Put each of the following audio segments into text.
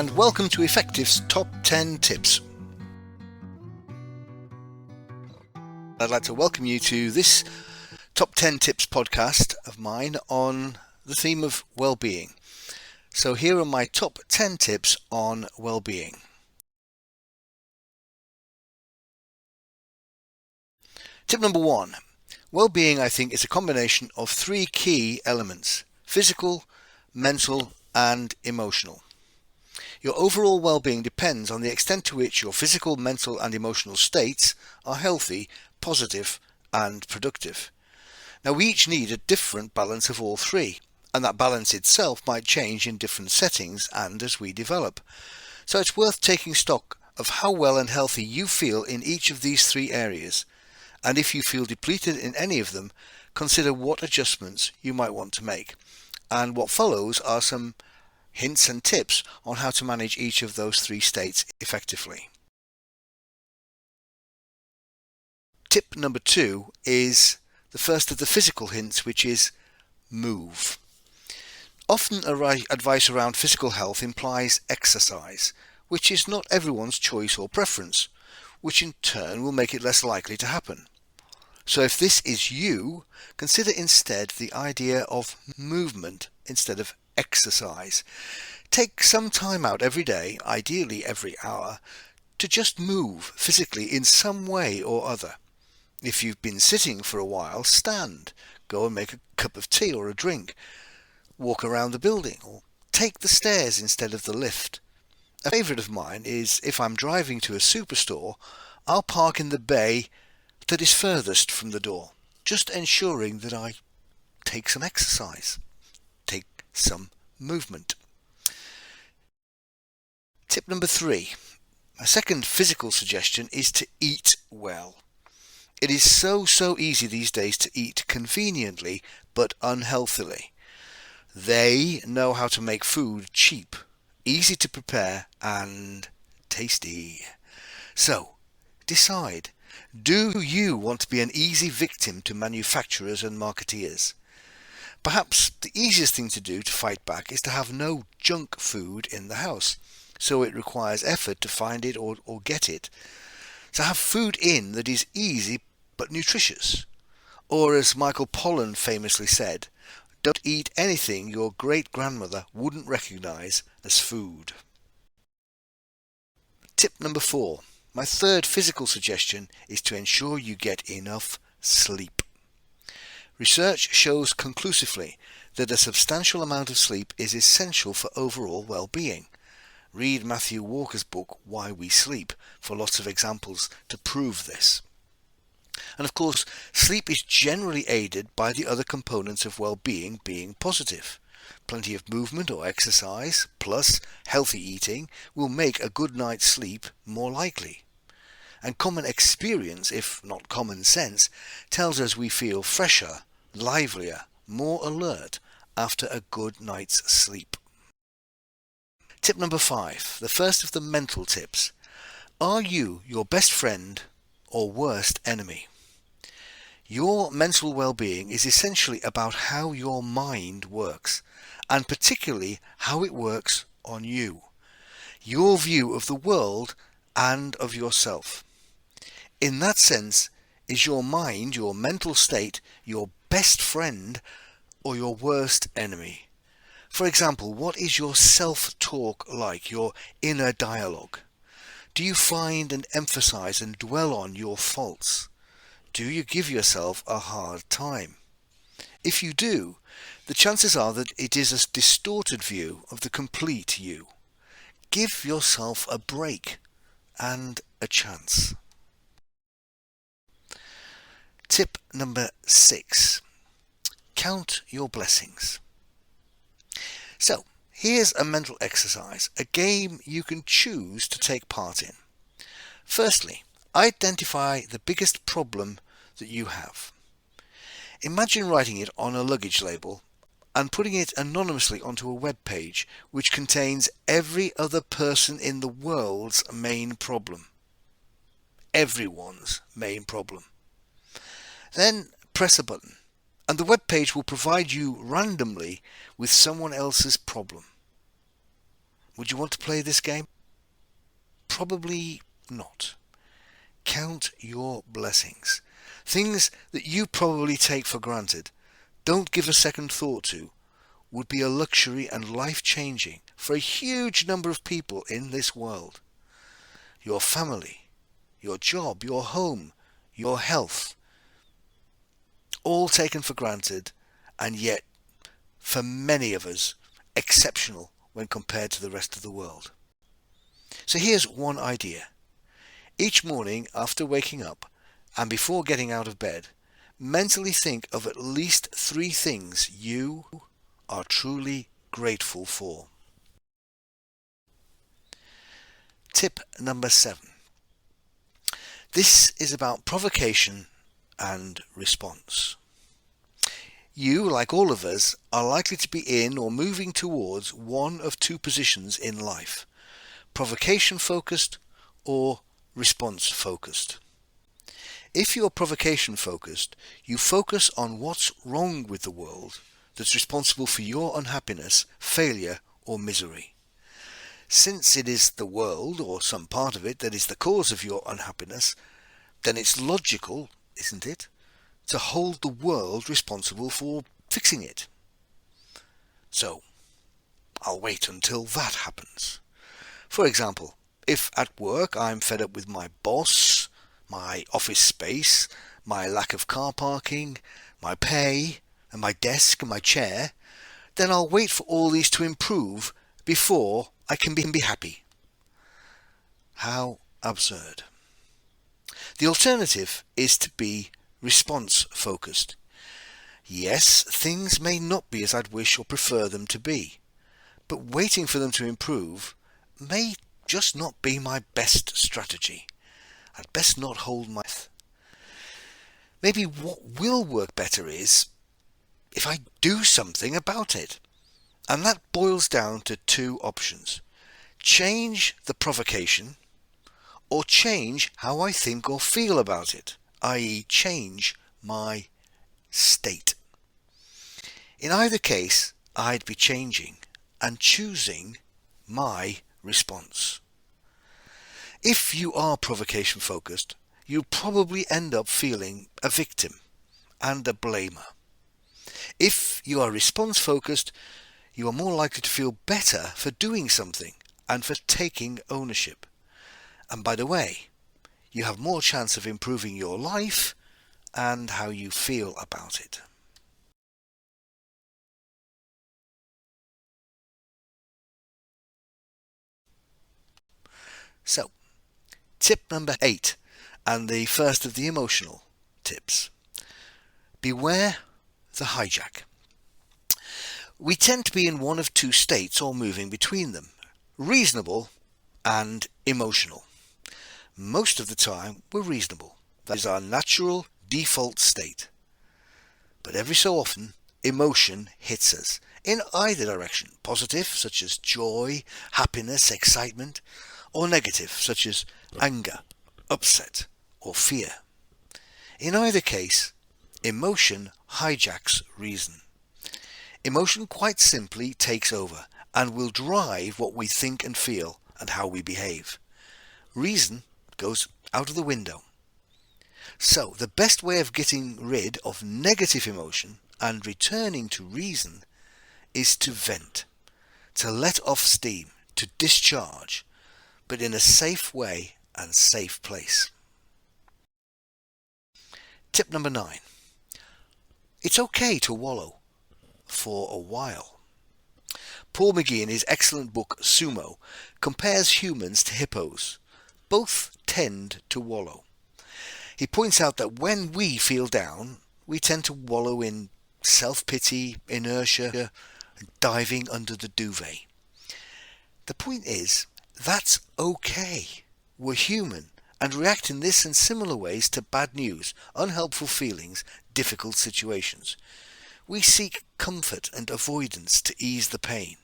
and welcome to Effective's Top 10 Tips. I'd like to welcome you to this Top 10 Tips podcast of mine on the theme of well-being. So here are my top 10 tips on well-being. Tip number 1. Well-being, I think, is a combination of three key elements: physical, mental and emotional. Your overall well-being depends on the extent to which your physical, mental and emotional states are healthy, positive and productive. Now, we each need a different balance of all three, and that balance itself might change in different settings and as we develop. So it's worth taking stock of how well and healthy you feel in each of these three areas, and if you feel depleted in any of them, consider what adjustments you might want to make. And what follows are some hints and tips on how to manage each of those three states effectively. Tip number 2 is the first of the physical hints, which is move. Often advice around physical health implies exercise, which is not everyone's choice or preference, which in turn will make it less likely to happen. So if this is you, consider instead the idea of movement instead of exercise. Take some time out every day, ideally every hour, to just move physically in some way or other. If you've been sitting for a while, stand, go and make a cup of tea or a drink, walk around the building, or take the stairs instead of the lift. A favourite of mine is if I'm driving to a superstore, I'll park in the bay that is furthest from the door, just ensuring that I take some exercise, take some movement. Tip number 3. My second physical suggestion is to eat well. It is so easy these days to eat conveniently but unhealthily. They know how to make food cheap, easy to prepare and tasty. So, decide. Do you want to be an easy victim to manufacturers and marketeers? Perhaps the easiest thing to do to fight back is to have no junk food in the house, so it requires effort to find it or get it. So have food in that is easy but nutritious. Or as Michael Pollan famously said, don't eat anything your great-grandmother wouldn't recognise as food. Tip number 4. My third physical suggestion is to ensure you get enough sleep. Research shows conclusively that a substantial amount of sleep is essential for overall well-being. Read Matthew Walker's book, Why We Sleep, for lots of examples to prove this. And of course, sleep is generally aided by the other components of well-being being positive. Plenty of movement or exercise, plus healthy eating, will make a good night's sleep more likely. And common experience, if not common sense, tells us we feel fresher, livelier, more alert after a good night's sleep. Tip number 5, the first of the mental tips. Are you your best friend or worst enemy? Your mental well-being is essentially about how your mind works, and particularly how it works on you, your view of the world and of yourself. In that sense, is your mind, your mental state, your best friend or your worst enemy? For example, what is your self-talk like, your inner dialogue? Do you find and emphasize and dwell on your faults? Do you give yourself a hard time? If you do, the chances are that it is a distorted view of the complete you. Give yourself a break and a chance. Tip number 6. Count your blessings. So, here's a mental exercise, a game you can choose to take part in. Firstly, identify the biggest problem that you have. Imagine writing it on a luggage label and putting it anonymously onto a web page which contains every other person in the world's main problem. Everyone's main problem. Then press a button and the web page will provide you randomly with someone else's problem. Would you want to play this game? Probably not. Count your blessings. Things that you probably take for granted, don't give a second thought to, would be a luxury and life-changing for a huge number of people in this world. Your family, your job, your home, your health, all taken for granted, and yet, for many of us, exceptional when compared to the rest of the world. So here's one idea. Each morning after waking up and before getting out of bed, mentally think of at least 3 things you are truly grateful for. Tip number 7. This is about provocation and response. You, like all of us, are likely to be in or moving towards one of 2 positions in life: provocation focused or response focused. If you're provocation focused, you focus on what's wrong with the world that's responsible for your unhappiness, failure or misery. Since it is the world or some part of it that is the cause of your unhappiness, then it's logical, isn't it, to hold the world responsible for fixing it. So, I'll wait until that happens. For example, if at work I'm fed up with my boss, my office space, my lack of car parking, my pay, and my desk and my chair, then I'll wait for all these to improve before I can be happy. How absurd. The alternative is to be response focused. Yes, things may not be as I'd wish or prefer them to be, but waiting for them to improve may just not be my best strategy. I'd best not hold my breath. Maybe what will work better is if I do something about it. And that boils down to 2 options. Change the provocation, or change how I think or feel about it, i.e. change my state. In either case, I'd be changing and choosing my response. If you are provocation focused, you'll probably end up feeling a victim and a blamer. If you are response focused, you are more likely to feel better for doing something and for taking ownership. And by the way, you have more chance of improving your life and how you feel about it. So, tip number 8, and the first of the emotional tips. Beware the hijack. We tend to be in one of 2 states or moving between them: reasonable and emotional. Most of the time we're reasonable. That is our natural default state. But every so often emotion hits us in either direction: positive, such as joy, happiness, excitement, or negative, such as anger, upset, or fear. In either case, emotion hijacks reason. Emotion quite simply takes over and will drive what we think and feel and how we behave. Reason goes out of the window. So the best way of getting rid of negative emotion and returning to reason is to vent, to let off steam, to discharge, but in a safe way and safe place. Tip number 9. It's okay to wallow for a while. Paul McGee, in his excellent book Sumo, compares humans to hippos. Both tend to wallow. He points out that when we feel down, we tend to wallow in self-pity, inertia, and diving under the duvet. The point is, that's okay. We're human and react in this and similar ways to bad news, unhelpful feelings, difficult situations. We seek comfort and avoidance to ease the pain.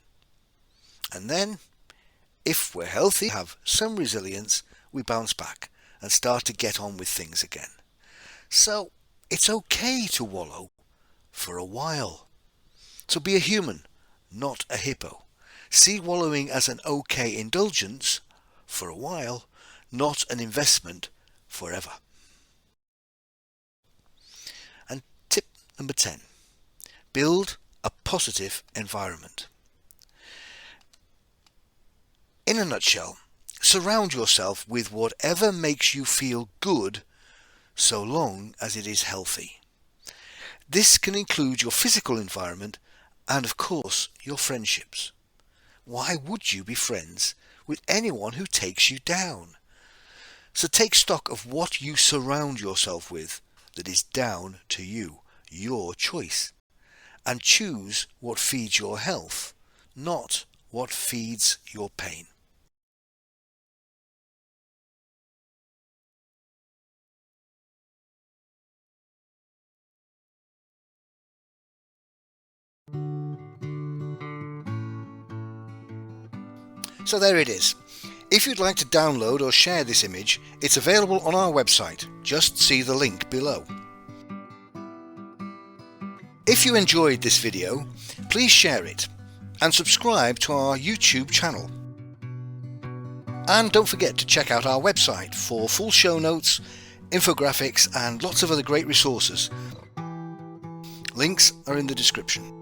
And then, if we're healthy, have some resilience, we bounce back and start to get on with things again. So, it's okay to wallow for a while. So be a human, not a hippo. See wallowing as an okay indulgence for a while, not an investment forever. And tip number 10. Build a positive environment. In a nutshell, surround yourself with whatever makes you feel good, so long as it is healthy. This can include your physical environment and, of course, your friendships. Why would you be friends with anyone who takes you down? So take stock of what you surround yourself with that is down to you, your choice, and choose what feeds your health, not what feeds your pain. So there it is. If you'd like to download or share this image, it's available on our website. Just see the link below. If you enjoyed this video, please share it and subscribe to our YouTube channel. And don't forget to check out our website for full show notes, infographics and lots of other great resources. Links are in the description.